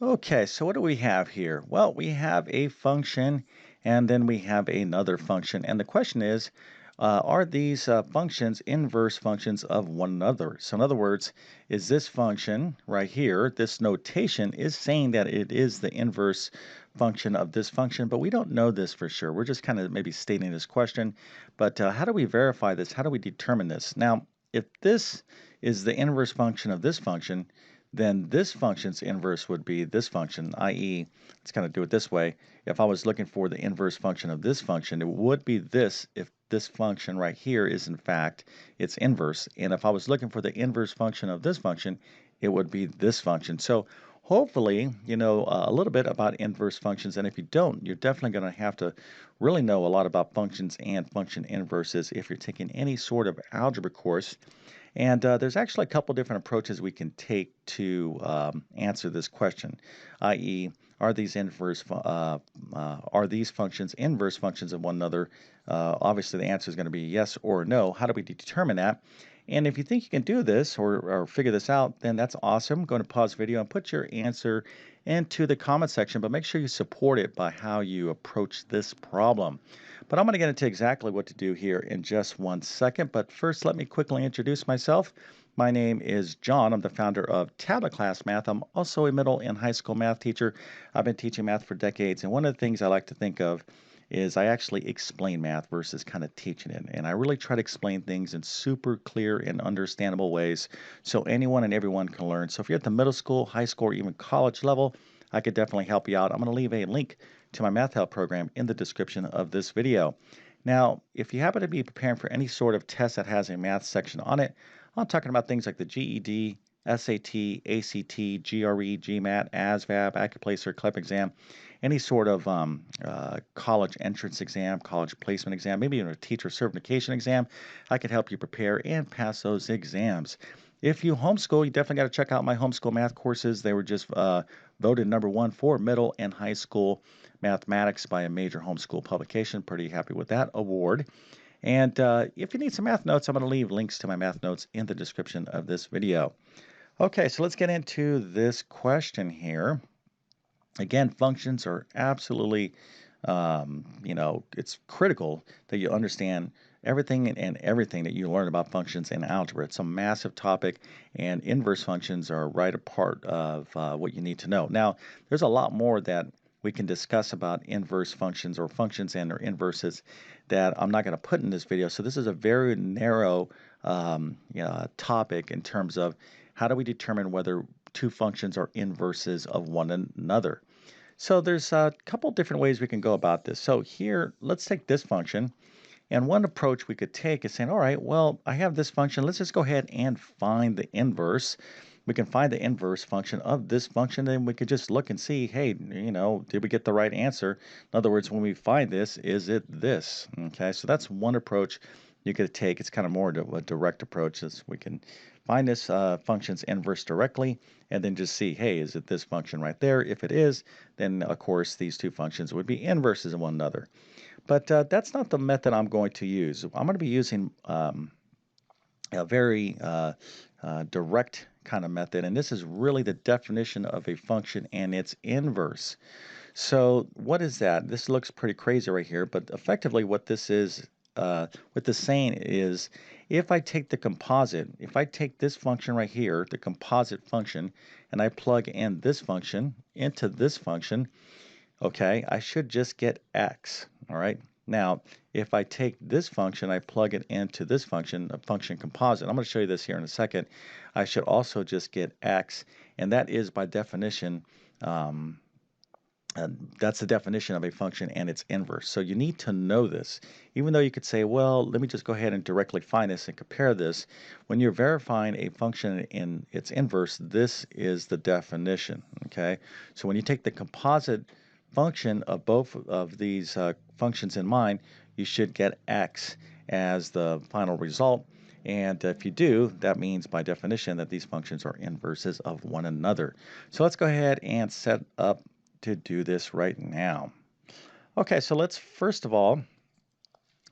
Okay, so what do we have here? Well, we have a function and then we have another function. And the question is, are these functions inverse functions of one another? So in other words, is this function right here, this notation is saying that it is the inverse function of this function, but we don't know this for sure. We're just kind of maybe stating this question. But how do we verify this? How do we determine this? Now, if this is the inverse function of this function, then this function's inverse would be this function, i.e., let's kind of do it this way. If I was looking for the inverse function of this function, it would be this if this function right here is in fact its inverse. And if I was looking for the inverse function of this function, it would be this function. So hopefully, you know a little bit about inverse functions. And if you don't, you're definitely going to have to really know a lot about functions and function inverses if you're taking any sort of algebra course. And there's actually a couple different approaches we can take to answer this question, i.e., are these functions inverse functions of one another? Obviously, the answer is going to be yes or no. How do we determine that? And if you think you can do this or figure this out, then that's awesome. Go to pause video and put your answer into the comment section, but make sure you support it by how you approach this problem. But I'm going to get into exactly what to do here in just one second. But first, let me quickly introduce myself. My name is John. I'm the founder of TabletClass Math. I'm also a middle and high school math teacher. I've been teaching math for decades, and one of the things I like to think of is I actually explain math versus kind of teaching it. And I really try to explain things in super clear and understandable ways so anyone and everyone can learn. So if you're at the middle school, high school, or even college level, I could definitely help you out. I'm going to leave a link to my math help program in the description of this video. Now, if you happen to be preparing for any sort of test that has a math section on it, I'm talking about things like the GED, SAT, ACT, GRE, GMAT, ASVAB, AccuPlacer, CLEP exam, any sort of college entrance exam, college placement exam, maybe even a teacher certification exam. I can help you prepare and pass those exams. If you homeschool, you definitely got to check out my homeschool math courses. They were just voted #1 for middle and high school mathematics by a major homeschool publication. Pretty happy with that award. And if you need some math notes, I'm going to leave links to my math notes in the description of this video. Okay, so let's get into this question here. Again, functions are absolutely, it's critical that you understand everything and everything that you learn about functions in algebra. It's a massive topic, and inverse functions are right a part of what you need to know. Now, there's a lot more that we can discuss about inverse functions or functions and their inverses that I'm not going to put in this video. So this is a very narrow topic in terms of how do we determine whether two functions are inverses of one another. So there's a couple different ways we can go about this. So here, let's take this function. And one approach we could take is saying, all right, well, I have this function. Let's just go ahead and find the inverse. We can find the inverse function of this function, and we could just look and see, hey, did we get the right answer? In other words, when we find this, is it this? Okay, so that's one approach you could take. It's kind of more of a direct approach, as we can find this function's inverse directly, and then just see, hey, is it this function right there? If it is, then of course these two functions would be inverses of one another. But that's not the method I'm going to use. I'm going to be using a very direct kind of method, and this is really the definition of a function and its inverse. So what is that? This looks pretty crazy right here, but effectively what this is, what this saying is, if I take the composite, if I take this function right here, the composite function, and I plug in this function into this function, okay, I should just get x, all right? Now, if I take this function, I plug it into this function, a function composite, I'm going to show you this here in a second, I should also just get x, and that is by definition, that's the definition of a function and its inverse. So you need to know this. Even though you could say, well, let me just go ahead and directly find this and compare this. When you're verifying a function in its inverse, this is the definition, okay? So when you take the composite function of both of these functions in mind, you should get x as the final result. And if you do, that means by definition that these functions are inverses of one another. So let's go ahead and set up to do this right now. Okay, so let's first of all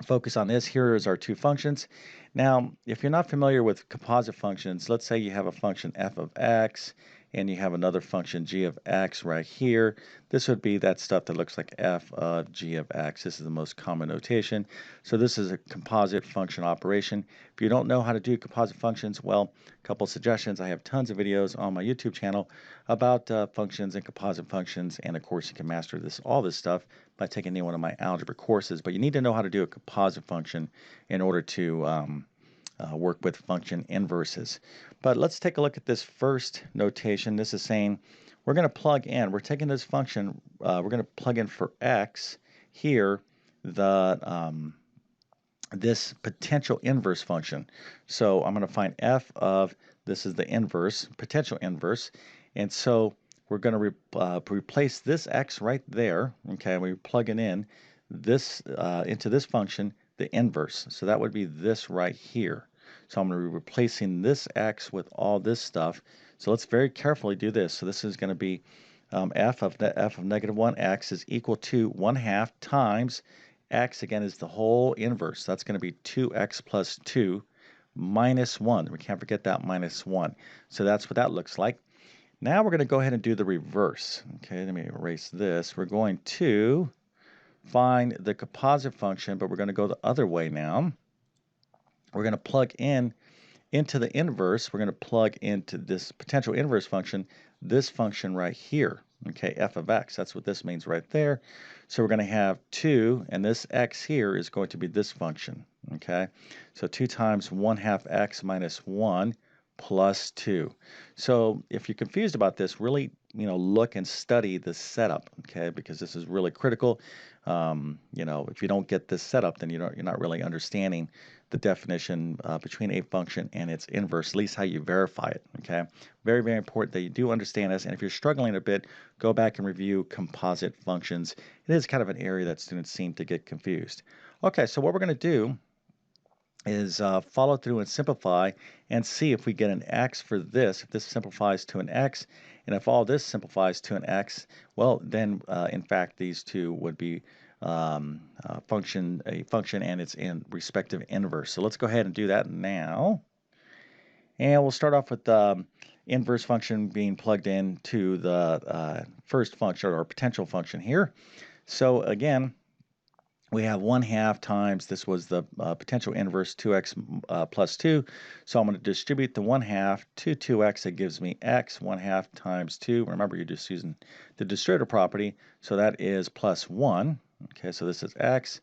focus on this. Here is our two functions. Now, if you're not familiar with composite functions, let's say you have a function f of x and you have another function g of x right here. This would be that stuff that looks like f of g of x. This is the most common notation. So this is a composite function operation. If you don't know how to do composite functions, well, a couple suggestions. I have tons of videos on my YouTube channel about functions and composite functions, and of course you can master all this stuff by taking any one of my algebra courses. But you need to know how to do a composite function in order to work with function inverses. But let's take a look at this first notation. This is saying we're going to plug in. We're taking this function. We're going to plug in for x here this potential inverse function. So I'm going to find f of, this is the inverse, potential inverse. And so we're going to replace this x right there. Okay, we plug it in this into this function, the inverse. So that would be this right here. So I'm going to be replacing this x with all this stuff. So let's very carefully do this. So this is going to be f of negative 1x is equal to 1/2 times x, again, is the whole inverse. That's going to be 2x plus 2 minus 1. We can't forget that minus 1. So that's what that looks like. Now we're going to go ahead and do the reverse. Okay, let me erase this. We're going to find the composite function, but we're going to go the other way now. We're going to plug in into the inverse. We're going to plug into this potential inverse function, this function right here. Okay, f of x. That's what this means right there. So we're going to have 2, and this x here is going to be this function. Okay, so 2 times 1/2 x minus 1 plus 2. So if you're confused about this, really, look and study the setup, okay, because this is really critical. If you don't get this setup, then you're not really understanding the definition between a function and its inverse, at least how you verify it, okay? Very, very important that you do understand this, and if you're struggling a bit, go back and review composite functions. It is kind of an area that students seem to get confused. Okay, so what we're going to do is follow through and simplify and see if we get an x for this, if this simplifies to an x, and if all this simplifies to an x, well, then in fact these two would be a function and its respective inverse. So let's go ahead and do that now. And we'll start off with the inverse function being plugged into the first function or potential function here. So again, we have 1/2 times, this was the potential inverse, 2x plus 2. So I'm going to distribute the 1/2 to 2x. That gives me x. 1/2 times 2. Remember, you're just using the distributive property. So that is plus 1. Okay, so this is x.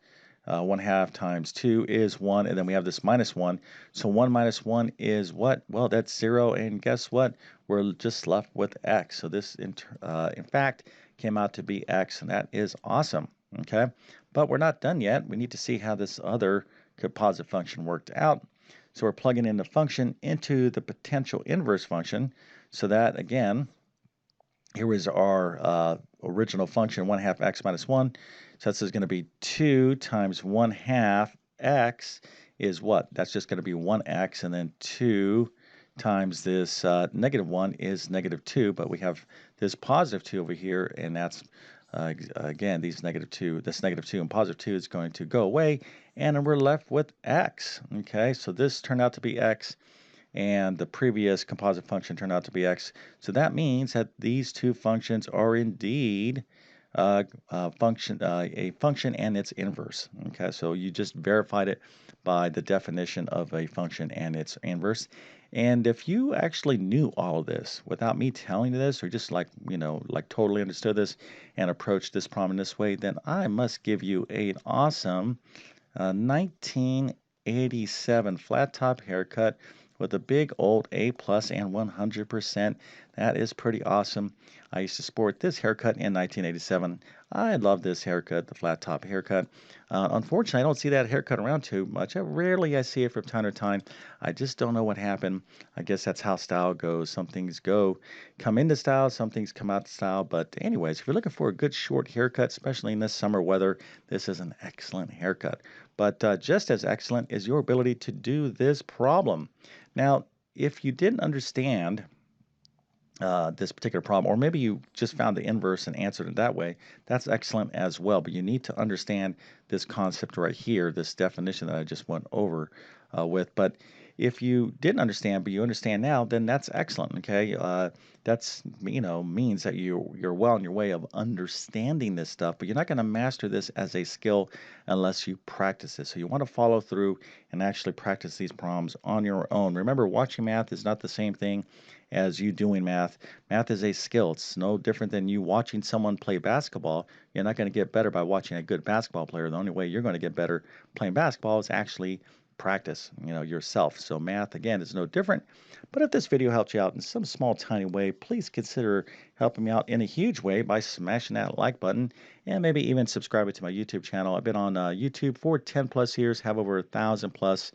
1/2 times 2 is 1. And then we have this minus 1. So 1 minus 1 is what? Well, that's 0. And guess what? We're just left with x. So this, in fact, came out to be x. And that is awesome. Okay, but we're not done yet. We need to see how this other composite function worked out. So we're plugging in the function into the potential inverse function. So that, again, here is our original function, 1/2 x minus 1. So this is going to be 2 times 1/2 x is what? That's just going to be 1x, and then 2 times this negative 1 is negative 2, but we have this positive 2 over here, and that's again, this negative 2 and positive 2 is going to go away, and then we're left with x. Okay, so this turned out to be x, and the previous composite function turned out to be x. So that means that these two functions are indeed a function and its inverse. Okay, so you just verified it by the definition of a function and its inverse. And if you actually knew all of this without me telling you this, or just like totally understood this and approached this problem in this way, then I must give you an awesome 1987 flat top haircut with a big old A plus and 100%. That is pretty awesome. I used to sport this haircut in 1987. I love this haircut, the flat top haircut. Unfortunately, I don't see that haircut around too much. I see it from time to time. I just don't know what happened. I guess that's how style goes. Some things come into style, some things come out of style. But anyways, if you're looking for a good short haircut, especially in this summer weather, this is an excellent haircut. But just as excellent is your ability to do this problem. Now, if you didn't understand this particular problem, or maybe you just found the inverse and answered it that way, that's excellent as well. But you need to understand this concept right here, this definition that I just went over with. But If you didn't understand, but you understand now, then that's excellent. Okay, that's means that you're well on your way of understanding this stuff, but you're not going to master this as a skill unless you practice it. So you want to follow through and actually practice these problems on your own. Remember, watching math is not the same thing as you doing math. Math is a skill. It's no different than you watching someone play basketball. You're not going to get better by watching a good basketball player. The only way you're going to get better playing basketball is actually practice, yourself. So math again is no different. But if this video helped you out in some small tiny way, please consider helping me out in a huge way by smashing that like button and maybe even subscribing to my YouTube channel. I've been on YouTube for 10 plus years, have over 1,000 plus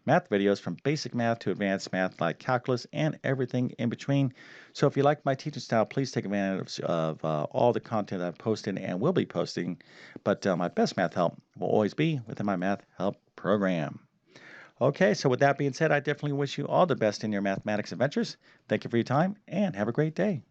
math videos from basic math to advanced math like calculus and everything in between. So if you like my teaching style, please take advantage of all the content I've posted and will be posting. But my best math help will always be within my math help program. Okay, so with that being said, I definitely wish you all the best in your mathematics adventures. Thank you for your time and have a great day.